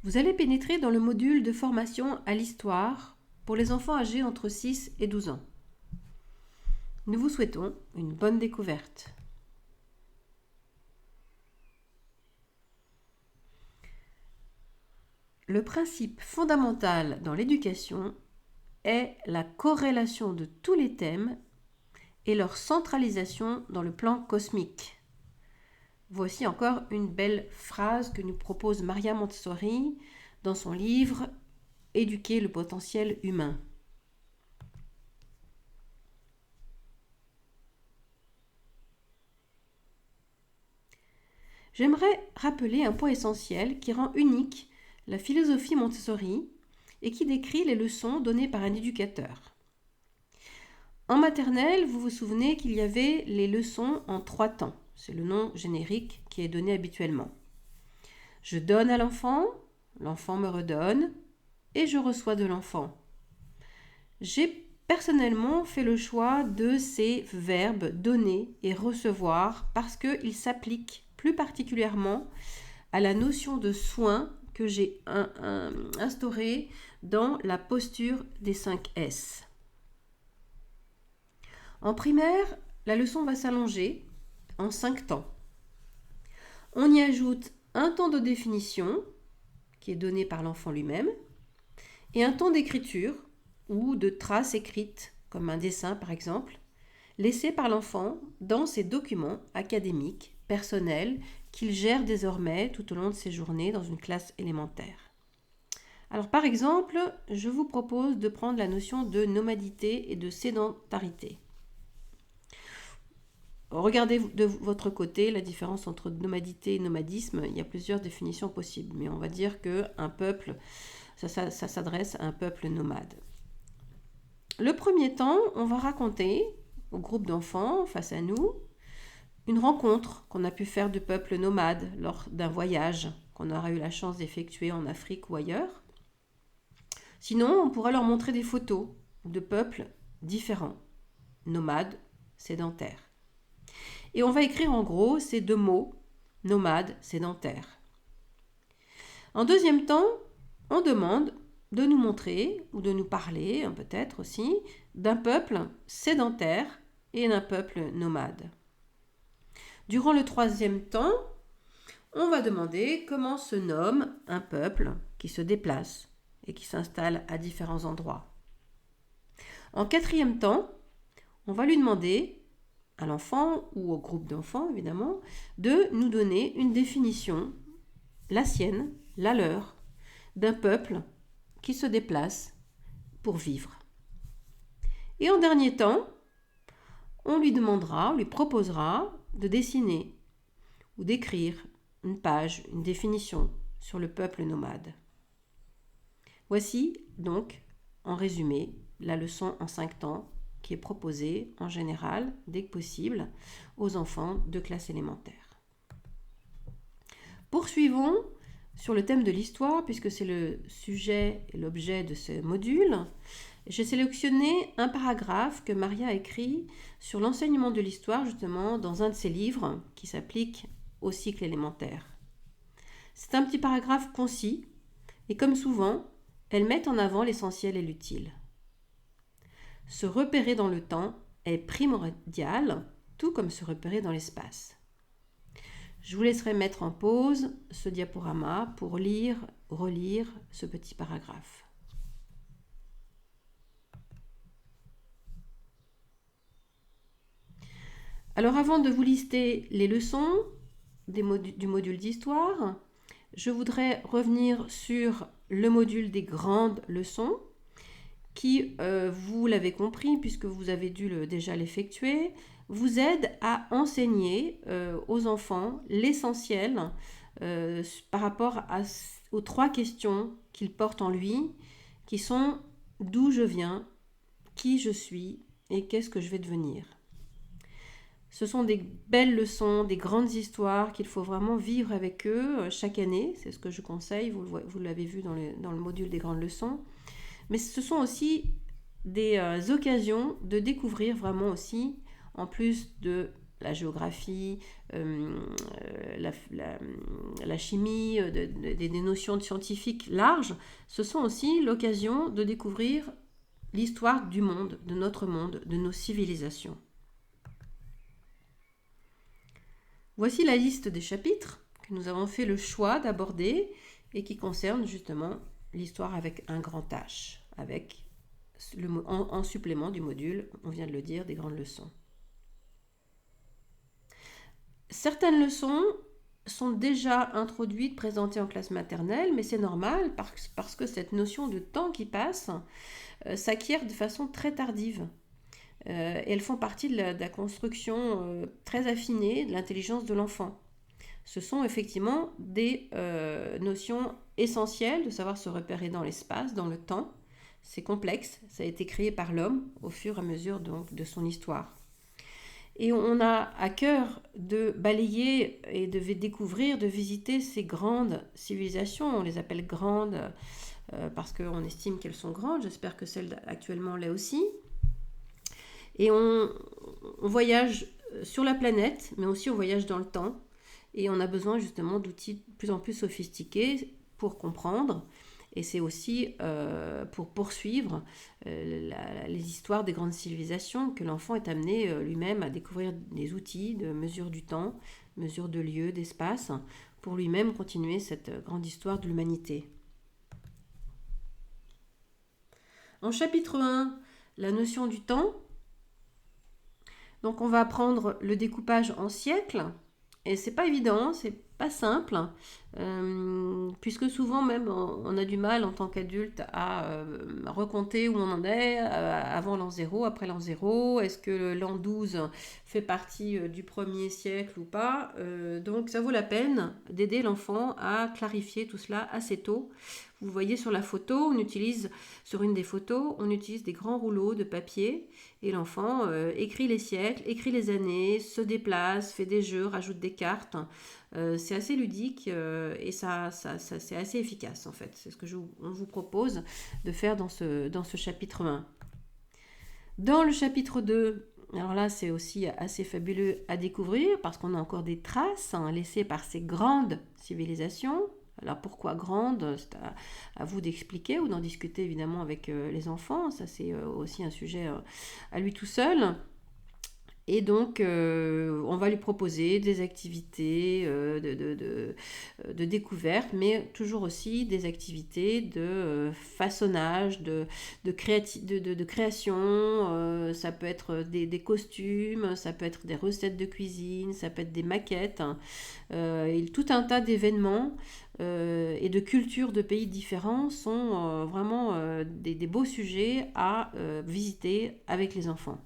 Vous allez pénétrer dans le module de formation à l'histoire pour les enfants âgés entre 6 et 12 ans. Nous vous souhaitons une bonne découverte. Le principe fondamental dans l'éducation est la corrélation de tous les thèmes et leur centralisation dans le plan cosmique. Voici encore une belle phrase que nous propose Maria Montessori dans son livre « Éduquer le potentiel humain ». J'aimerais rappeler un point essentiel qui rend unique la philosophie Montessori et qui décrit les leçons données par un éducateur. En maternelle, vous vous souvenez qu'il y avait les leçons en 3 temps. C'est le nom générique qui est donné habituellement. Je donne à l'enfant, l'enfant me redonne et je reçois de l'enfant. J'ai personnellement fait le choix de ces verbes donner et recevoir parce qu'ils s'appliquent plus particulièrement à la notion de soin que j'ai instaurée dans la posture des 5 S. En primaire, la leçon va s'allonger en 5 temps. On y ajoute un temps de définition qui est donné par l'enfant lui-même et un temps d'écriture ou de traces écrites, comme un dessin par exemple, laissé par l'enfant dans ses documents académiques, personnels, qu'il gère désormais tout au long de ses journées dans une classe élémentaire. Alors par exemple, je vous propose de prendre la notion de nomadité et de sédentarité. Regardez de votre côté la différence entre nomadité et nomadisme. Il y a plusieurs définitions possibles, mais on va dire qu'un peuple, ça s'adresse à un peuple nomade. Le premier temps, on va raconter au groupe d'enfants face à nous une rencontre qu'on a pu faire de peuples nomades lors d'un voyage qu'on aura eu la chance d'effectuer en Afrique ou ailleurs. Sinon, on pourra leur montrer des photos de peuples différents, nomades, sédentaires. Et on va écrire en gros ces 2 mots, nomade, sédentaire. En deuxième temps, on demande de nous montrer, ou de nous parler, peut-être aussi, d'un peuple sédentaire et d'un peuple nomade. Durant le 3e temps, on va demander comment se nomme un peuple qui se déplace et qui s'installe à différents endroits. En 4e temps, on va lui demander à l'enfant ou au groupe d'enfants évidemment, de nous donner une définition, la sienne, la leur, d'un peuple qui se déplace pour vivre. Et en dernier temps, on lui proposera de dessiner ou d'écrire une page, une définition sur le peuple nomade. Voici donc, en résumé, la leçon en 5 temps qui est proposée en général, dès que possible, aux enfants de classe élémentaire. Poursuivons sur le thème de l'histoire, puisque c'est le sujet et l'objet de ce module. J'ai sélectionné un paragraphe que Maria a écrit sur l'enseignement de l'histoire, justement, dans un de ses livres qui s'applique au cycle élémentaire. C'est un petit paragraphe concis, et comme souvent, elle met en avant l'essentiel et l'utile. Se repérer dans le temps est primordial, tout comme se repérer dans l'espace. Je vous laisserai mettre en pause ce diaporama pour relire ce petit paragraphe. Alors avant de vous lister les leçons du module d'histoire, je voudrais revenir sur le module des grandes leçons qui, vous l'avez compris, puisque vous avez dû déjà l'effectuer, vous aide à enseigner aux enfants l'essentiel par rapport aux 3 questions qu'il porte en lui, qui sont d'où je viens, qui je suis et qu'est-ce que je vais devenir. Ce sont des belles leçons, des grandes histoires qu'il faut vraiment vivre avec eux chaque année. C'est ce que je conseille, vous l'avez vu dans le module des grandes leçons. Mais ce sont aussi des occasions de découvrir vraiment aussi, en plus de la géographie, la chimie, des notions scientifiques larges, ce sont aussi l'occasion de découvrir l'histoire du monde, de notre monde, de nos civilisations. Voici la liste des chapitres que nous avons fait le choix d'aborder et qui concernent justement l'histoire avec un grand H, avec en supplément du module, on vient de le dire, des grandes leçons. Certaines leçons sont déjà introduites, présentées en classe maternelle, mais c'est normal parce que cette notion de temps qui passe s'acquiert de façon très tardive. Et elles font partie de la construction très affinée de l'intelligence de l'enfant. Ce sont effectivement des notions essentielles de savoir se repérer dans l'espace, dans le temps. C'est complexe, ça a été créé par l'homme au fur et à mesure donc, de son histoire. Et on a à cœur de balayer et de découvrir, de visiter ces grandes civilisations. On les appelle grandes parce qu'on estime qu'elles sont grandes. J'espère que celle actuellement l'est aussi. Et on voyage sur la planète, mais aussi on voyage dans le temps. Et on a besoin justement d'outils de plus en plus sophistiqués pour comprendre. Et c'est aussi pour poursuivre les histoires des grandes civilisations que l'enfant est amené lui-même à découvrir des outils de mesure du temps, mesure de lieu, d'espace, pour lui-même continuer cette grande histoire de l'humanité. En chapitre 1, la notion du temps. Donc on va apprendre le découpage en siècles. Et c'est pas évident, c'est pas simple, puisque souvent même on a du mal en tant qu'adulte à recompter où on en est, avant l'an 0, après l'an 0, est-ce que l'an 12 fait partie du premier siècle ou pas, donc ça vaut la peine d'aider l'enfant à clarifier tout cela assez tôt. Vous voyez sur la photo, sur une des photos, on utilise des grands rouleaux de papier et l'enfant écrit les siècles, écrit les années, se déplace, fait des jeux, rajoute des cartes. C'est assez ludique et ça c'est assez efficace en fait. C'est ce que on vous propose de faire dans ce chapitre 1. Dans le chapitre 2, alors là c'est aussi assez fabuleux à découvrir parce qu'on a encore des traces laissées par ces grandes civilisations. Alors pourquoi grande, c'est à vous d'expliquer ou d'en discuter évidemment avec les enfants. Ça c'est aussi un sujet à lui tout seul. Et donc, on va lui proposer des activités de découverte, mais toujours aussi des activités de façonnage, de création. Ça peut être des costumes, ça peut être des recettes de cuisine, ça peut être des maquettes. Et tout un tas d'événements et de cultures de pays différents sont vraiment des beaux sujets à visiter avec les enfants.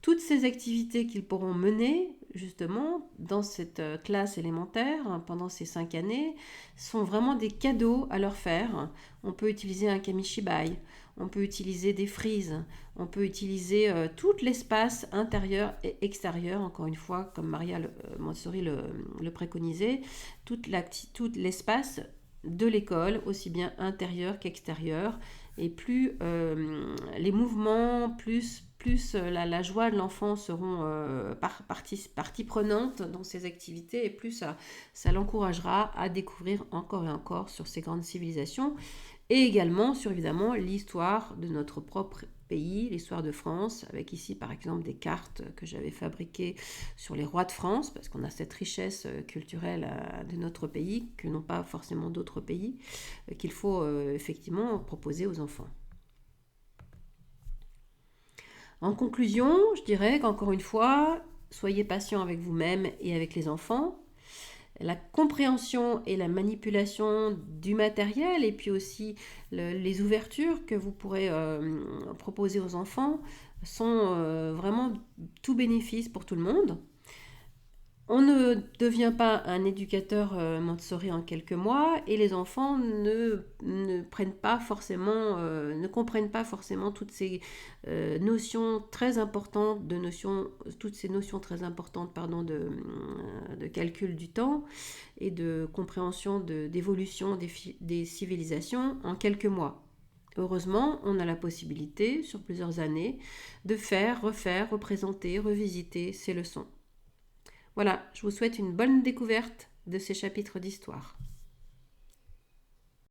Toutes ces activités qu'ils pourront mener, justement, dans cette classe élémentaire, pendant ces 5 années, sont vraiment des cadeaux à leur faire. On peut utiliser un kamishibai, on peut utiliser des frises, on peut utiliser tout l'espace intérieur et extérieur, encore une fois, comme Maria Montessori le préconisait, tout l'espace de l'école, aussi bien intérieur qu'extérieur, et plus les mouvements, plus la joie de l'enfant seront partie prenante dans ces activités, et plus ça l'encouragera à découvrir encore et encore sur ces grandes civilisations, et également sur évidemment l'histoire de notre propre pays, l'histoire de France, avec ici par exemple des cartes que j'avais fabriquées sur les rois de France, parce qu'on a cette richesse culturelle de notre pays, que n'ont pas forcément d'autres pays, qu'il faut effectivement proposer aux enfants. En conclusion, je dirais qu'encore une fois, soyez patient avec vous-même et avec les enfants. La compréhension et la manipulation du matériel et puis aussi les ouvertures que vous pourrez proposer aux enfants sont vraiment tout bénéfice pour tout le monde. On ne devient pas un éducateur Montessori en quelques mois et les enfants ne comprennent pas forcément toutes ces notions très importantes de calcul du temps et de compréhension d'évolution des civilisations en quelques mois. Heureusement, on a la possibilité, sur plusieurs années, de faire, refaire, représenter, revisiter ces leçons. Voilà, je vous souhaite une bonne découverte de ces chapitres d'histoire.